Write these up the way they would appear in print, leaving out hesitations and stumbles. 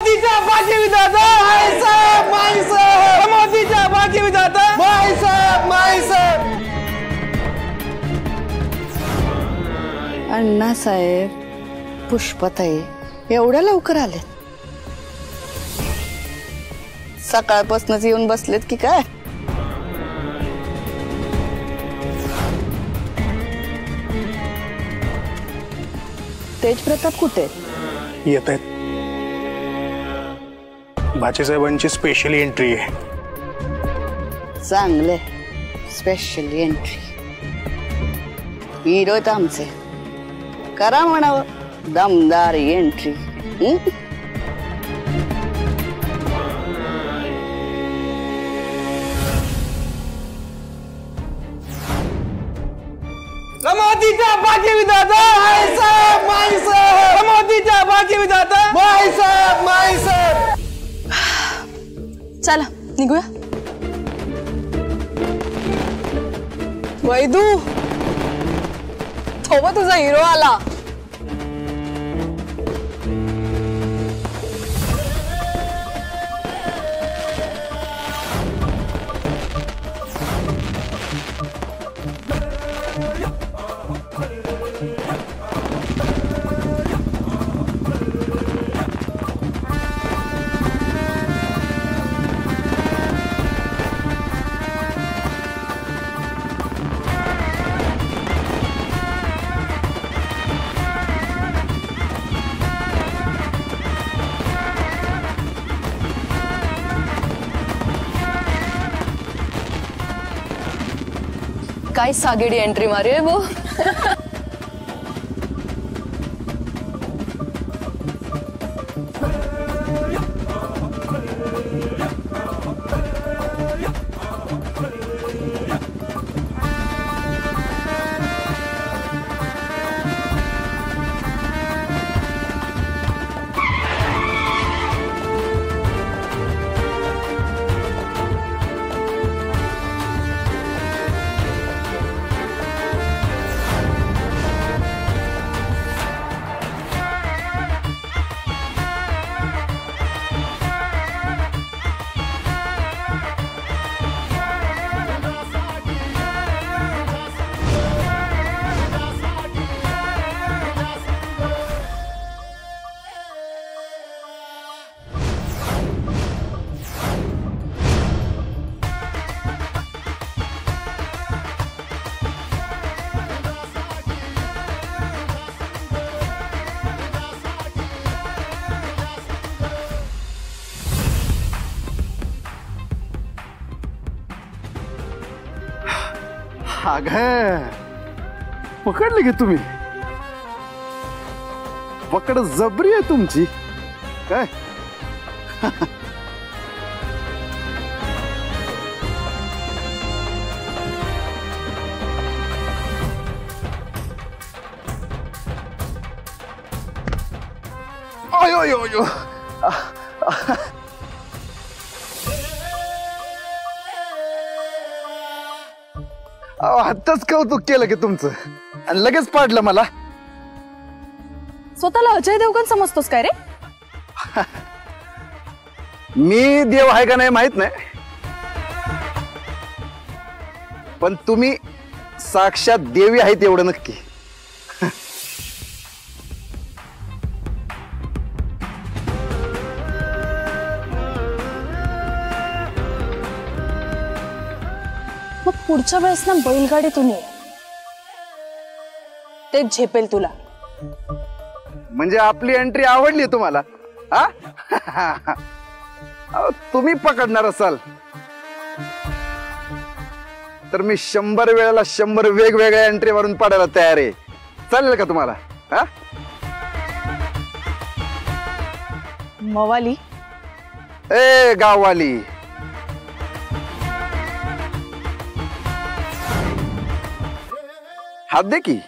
मोदीचा भाग्य विधाता माई साहेब मोदीचा भाग्य विधाता माई साहेब अण्णासाहेब पुष्पताई एवढ्या लवकर आले सकाळपासूनच येऊन बसलेत की काय तेज प्रताप कुठे येत आहेत भाचेसाहेबांची स्पेशल एंट्री आहे चांगले स्पेशल एंट्री हिरो आहेत आमचे करा म्हणावं दमदार एंट्री मोदीचा भाग्य विधाता माई साहेब मोदीचा भाग्य विधाता माई साहेब चला निघूया वैदू तो तुझा हिरो आला काय सागेडी एंट्री मारी है वो पकडले की तुम्ही पकड जबरी आहे तुमची काय आयो यो यो आत्ताच कौतुक केलं की तुमचं आणि लगेच पाडलं मला स्वतःला अजय देवगण समजतोस काय रे मी देव आहे का नाही माहित नाही पण तुम्ही साक्षात देवी आहेत एवढं नक्की मग पुढच्या वेळेस ना बैलगाडीतून ये ते झेपेल तुला म्हणजे आपली एंट्री आवडली तुम्हाला तुम्ही पकडणार असाल तर मी 100 वेळेला 100 वेगवेगळ्या एंट्री मारून पाडायला तयार आहे चालेल का तुम्हाला मवाली ए गाववाली हात दे की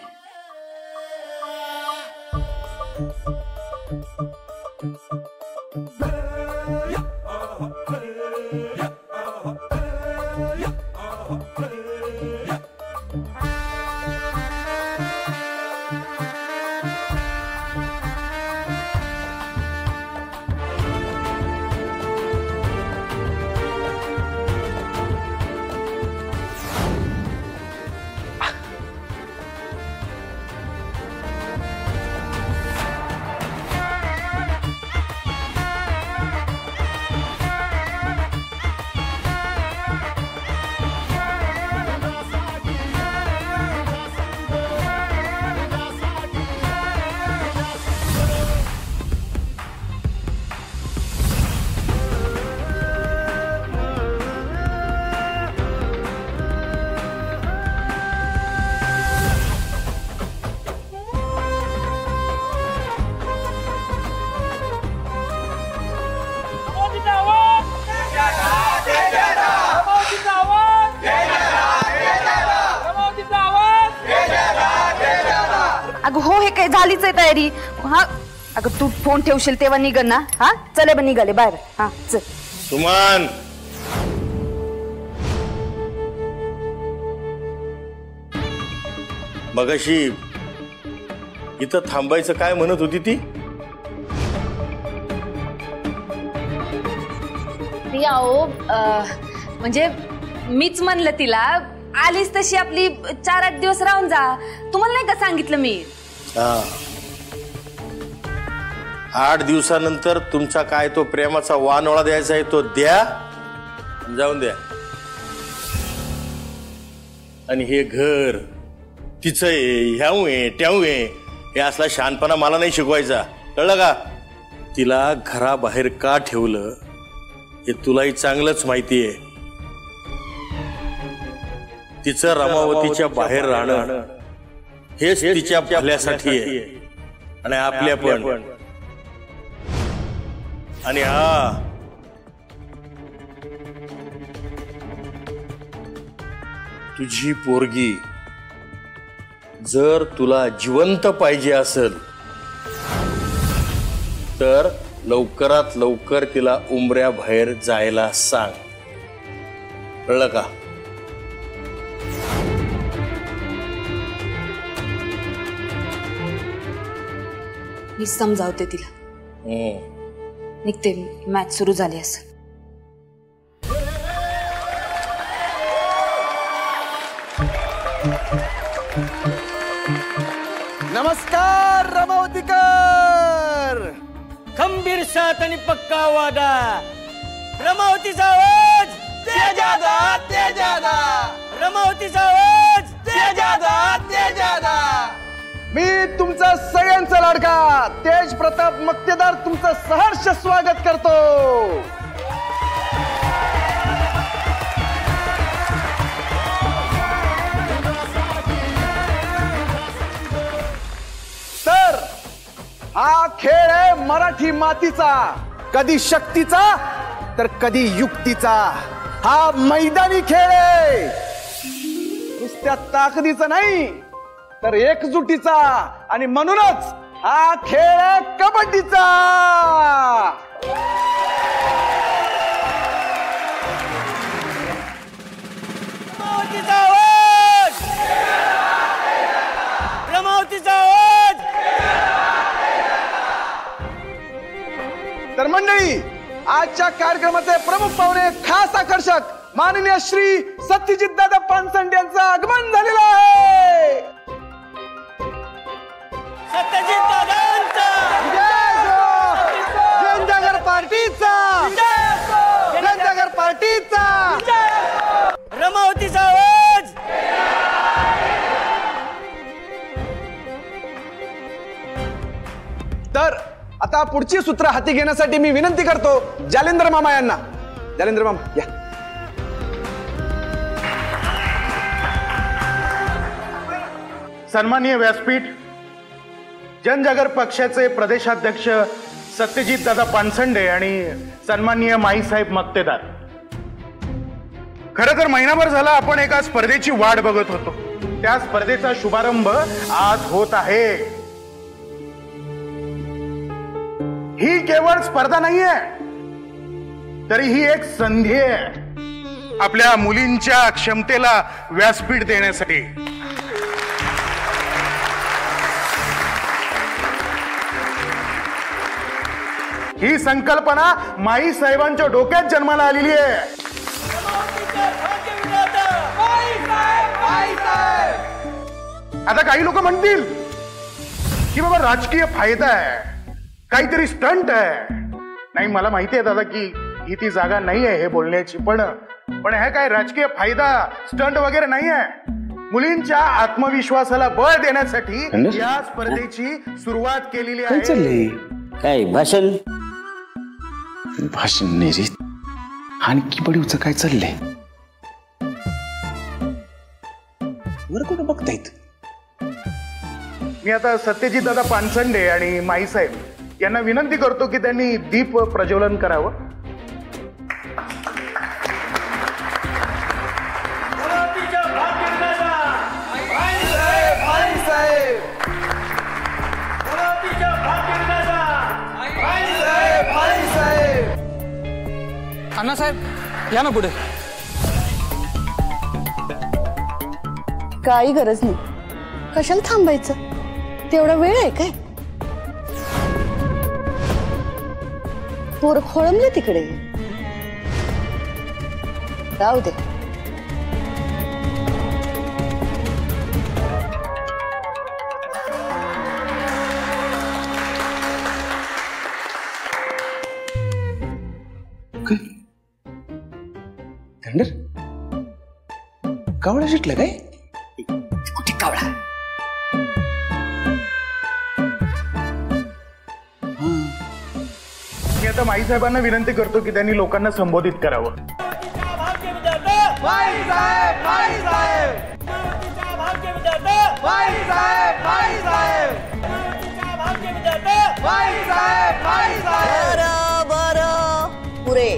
अगं हो, हे काय झालीच आहे तयारी. हा अगं तू फोन ठेवशील तेव्हा निघन ना. हा चले बा, निघाले बाहेर. हा चल. सुमन, मगाशी इथं थांबायचं काय म्हणत होती ती? अहो म्हणजे मीच म्हणलं तिला आलीस तशी आपली 4-8 दिवस राहून जा. तुम्हाला नाही का सांगितलं मी? 8 दिवसानंतर तुमचा काय तो प्रेमाचा वानोळा द्यायचा आहे तो द्या, जाऊन द्या. आणि हे घर तिचं आहे, ह्याऊ आहे ट्याऊ आहे, हे असला शहाणपणा मला नाही शिकवायचा, कळलं का? तिला घराबाहेर का ठेवलं हे तुलाही चांगलंच माहिती आहे. तिचं रमावतीच्या बाहेर राहणं हेच तिच्या भल्यासाठी आहे आणि आपल्या पण. आणि हा तुझी पोरगी जर तुला जिवंत पाहिजे असेल तर लवकरात लवकर तिला उंबऱ्या बाहेर जायला सांग, कळलं का? मी समजावते तिला. निघते, मॅच सुरू झाली असेल. नमस्कार रमावतीकर. खंबीर साथ आणि पक्का वादा. रमावतीचा आवाज तेजादा तेजादा, रमावतीचा आवाज तेजादा तेजादा. मी तुमचा सगळ्यांचा लाडका तेज प्रताप मक्तेदार तुमचं सहर्ष स्वागत करतो. तर हा खेळ आहे मराठी मातीचा, कधी शक्तीचा तर कधी युक्तीचा. हा मैदानी खेळ आहे, नुसत्या ताकदीचा नाही तर एकजुटीचा. आणि म्हणूनच हा खेळ आहे कबड्डीचा. रमावतीचा आवाज, रमावतीचा आवाज. तर मंडळी, आजच्या कार्यक्रमाचे प्रमुख पाहुणे, खास आकर्षक माननीय श्री सत्यजित दादा पानसंडे यांचं आगमन झालेलं आहे. सत्यजित दादांचा जनजागर पार्टीचा, जनजागर पार्टीचा. रमावतीचा आवाज. तर आता पुढची सूत्र हाती घेण्यासाठी मी विनंती करतो जालेंद्र मामा यांना. जालेंद्र मामा या. सन्माननीय व्यासपीठ, जनजागर पक्षाचे प्रदेशाध्यक्ष सत्यजित दादा पानसंडे आणि सन्माननीय माईसाहेब मक्तेदार, खरं तर महिनाभर झाला आपण एका स्पर्धेची वाट बघत होतो. त्या स्पर्धेचा शुभारंभ आज होत आहे. ही केवळ स्पर्धा नाहीये, तरी ही एक संधी आहे आपल्या मुलींच्या क्षमतेला व्यासपीठ देण्यासाठी. ही संकल्पना माई साहेबांच्या डोक्यात जन्माला आलेली आहे. आता काही लोक म्हणतील की बाबा राजकीय फायदा आहे, काहीतरी स्टंट आहे. नाही, मला माहिती आहे दादा की ही ती जागा नाही आहे हे बोलण्याची, पण हे काय राजकीय फायदा स्टंट वगैरे नाही आहे. मुलींच्या आत्मविश्वासाला बळ देण्यासाठी या स्पर्धेची सुरुवात केलेली आहे. काय भाषण भाषण नाही रे, आणखी बडीवचं काय चाललंय वर कुठं बघतायत. मी आता सत्यजित दादा पानसंडे आणि माईसाहेब यांना विनंती करतो की त्यांनी दीप प्रज्वलन करावं. अण्णासाहेब या ना पुढे. काही गरज नाही. कशाला थांबायचं? तेवढा वेळ आहे काय? पोर खोळंबले तिकडे. जाऊ दे. थंडर कावळा शिटलं काय? कुठे कावळा? मी आता माई साहेबांना विनंती करतो की त्यांनी लोकांना संबोधित करावं. बरं पुरे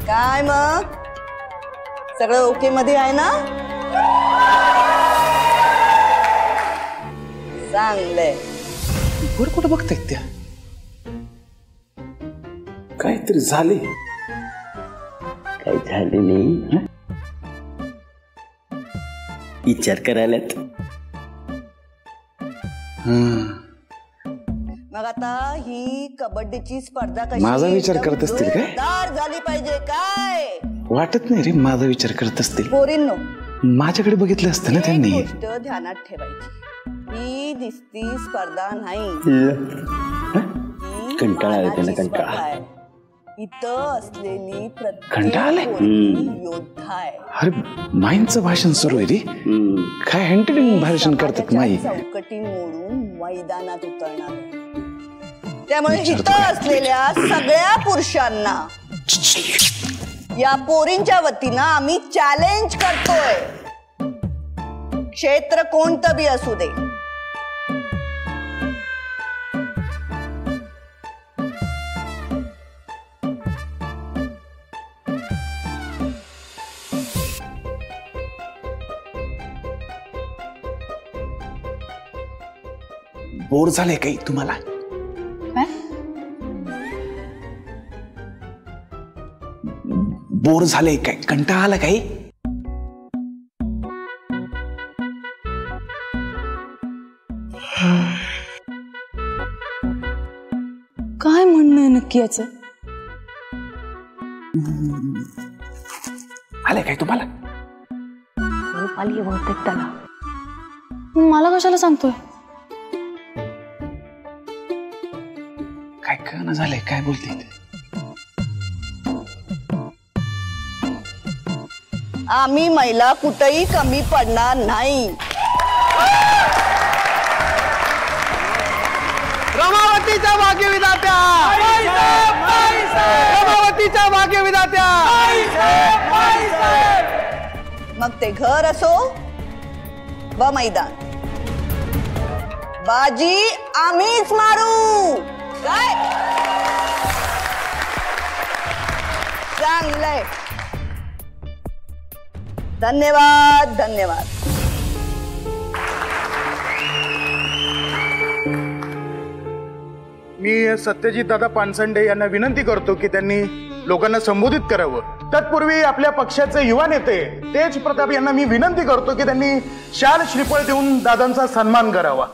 काय मग सगळं ओके मध्ये आहे ना? चांगलंय. वर कुठं बघतायत त्या? काहीतरी झाले. काही झाले नाही. विचार करायलात. मग आता ही कबड्डीची स्पर्धा कशी माझा विचार करत असतील काय? जोरदार झाली पाहिजे काय? वाटत नाही रे माझा विचार करत असतील. पोरींनो माझ्याकडे बघितलं असतं ना त्यांनी. एक गोष्ट ध्यानात ठेवायची. ही दिसती स्पर्धा नाही. ही कंटाळा येतो ना, मानाची कंटाळा. स्पर्धा आहे. इथं असलेली कंटाळा आलाय? प्रत्येक पोरगी योद्धा आहे. अरे माईंचं भाषण सुरू आहे रे. काय हँटेलिंग भाषण करतात माई. चौकटी मोडून मैदानात उतरणार आहे. त्यामुळे इथं असलेल्या सगळ्या पुरुषांना या पोरींच्या वतीनं आम्ही चॅलेंज करतोय. क्षेत्र कोणतं बी असू दे. बोर झाले काही तुम्हाला? बोर झाले काय? कंटाळा आला काही? काय म्हणणं आहे नक्की याचं? आलंय काय तुम्हाला? आली बहुतेक त्याला. मला कशाला सांगतोय? काय कळणं झालंय? काय बोलते? आम्ही महिला कुठेही कमी पडणार नाही. रमावतीच्या भाग्यविधात्या, रमावतीच्या भाग्यविधात्या. मग ते घर असो व मैदान, बाजी आम्हीच मारू. काय चांगलंय. धन्यवाद धन्यवाद. मी सत्यजित दादा पानसंडे यांना विनंती करतो की त्यांनी लोकांना संबोधित करावं. तत्पूर्वी आपल्या पक्षाचे युवा नेते तेज प्रताप यांना मी विनंती करतो की त्यांनी शाल श्रीफळ देऊन दादांचा सन्मान करावा.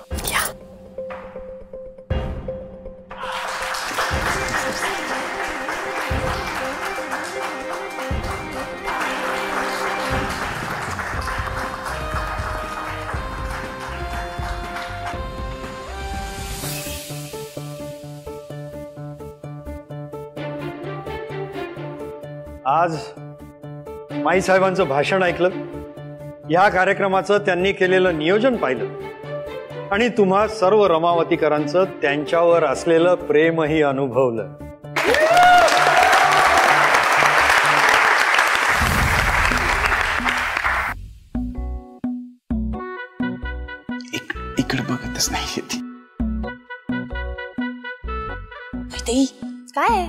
आज माई साहेबांचं भाषण ऐकलं, या कार्यक्रमाचं त्यांनी केलेलं नियोजन पाहिलं आणि तुम्हा सर्व रमावतीकरांचं त्यांच्यावर असलेलं प्रेमही अनुभवलं. इकडे बघतच नाही. काय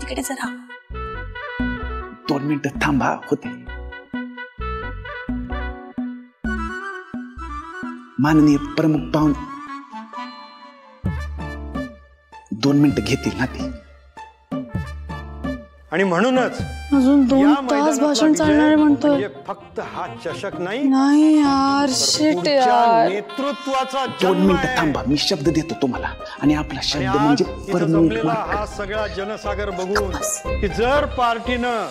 तिकडे जरा 2 मिनिटं थांबा. होते माननीय प्रमुख पाहुणे 2 मिनिटं घेतील ना ते. आणि म्हणूनच अजून 2 या तास मैदानातला भाषण विजय चालणार आहे म्हणतोय. म्हणजे फक्त हा चषक नाही, नाही यार, शिट पुढच्या यार. नेतृत्वाचा 2 जन्म मिनिटं आहे. थांबा, मी शब्द देतो तुम्हाला. आणि आपला आणि शब्द आज म्हणजे इथं जमलेला परमनंट. हा सगळा जनसागर बघून की जर पार्टीनं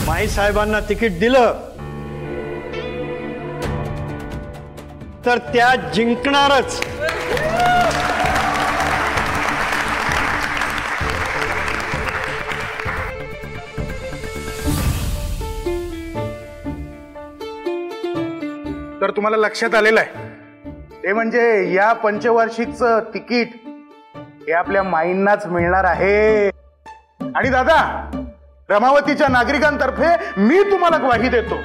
माई साहेबांना तिकीट दिलं तर त्या जिंकणारच. तर तुम्हाला लक्षात आलेलं आहे ते म्हणजे या पंचवार्षिकचं तिकीट हे आपल्या माईंनाच मिळणार आहे. आणि दादा, रमावतीच्या नागरिकांतर्फे मी तुम्हाला ग्वाही देतो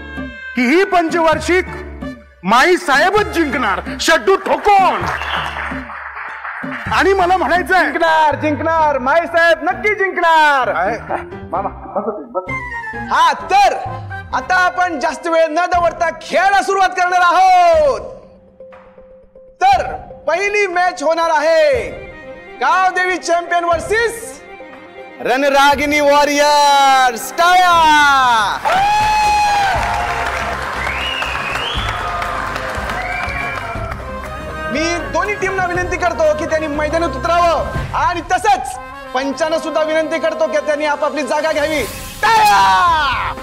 की ही पंचवार्षिक माई साहेबच जिंकणार, शड्डू ठोकून. आणि मला म्हणायचं आहे, जिंकणार जिंकणार माई साहेब नक्की जिंकणार. मामा हा, तर आता आपण जास्त वेळ न दवडता खेळायला सुरुवात करणार आहोत. तर पहिली मॅच होणार आहे Gavdevi champion versus Ranragini warriors. टाळ्या. मी दोन्ही टीमना विनंती करतो की त्यांनी मैदानात उतरावं आणि तसंच पंचांना सुद्धा विनंती करतो की त्यांनी आपापली जागा घ्यावी. टाळ्या.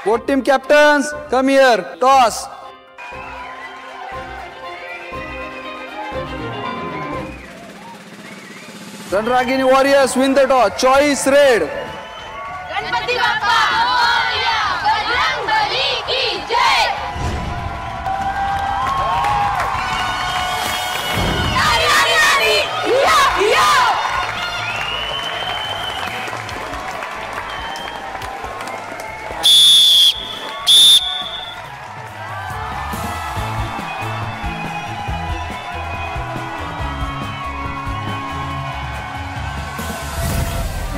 Both team captains, come here. Toss. Ranragini Warriors win the toss. Choice red. Ganpati Bappa Morya, Bajrangbali की जय. नारी नारी नारी, या या.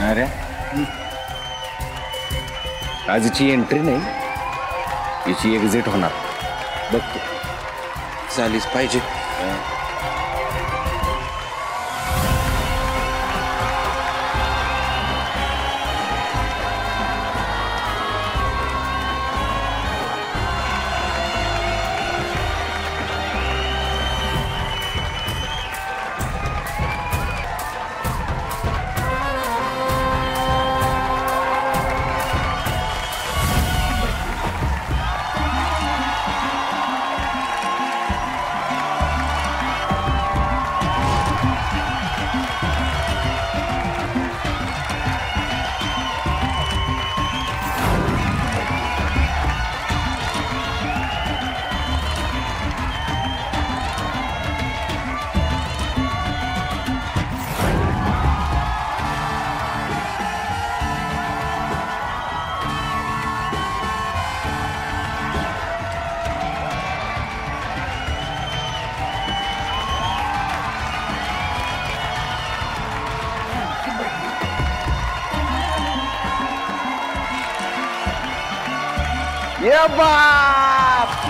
अरे आजची एंट्री नाही, हिची एक्झिट होणार बघतो. झालीच पाहिजे. ये बात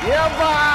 ये बात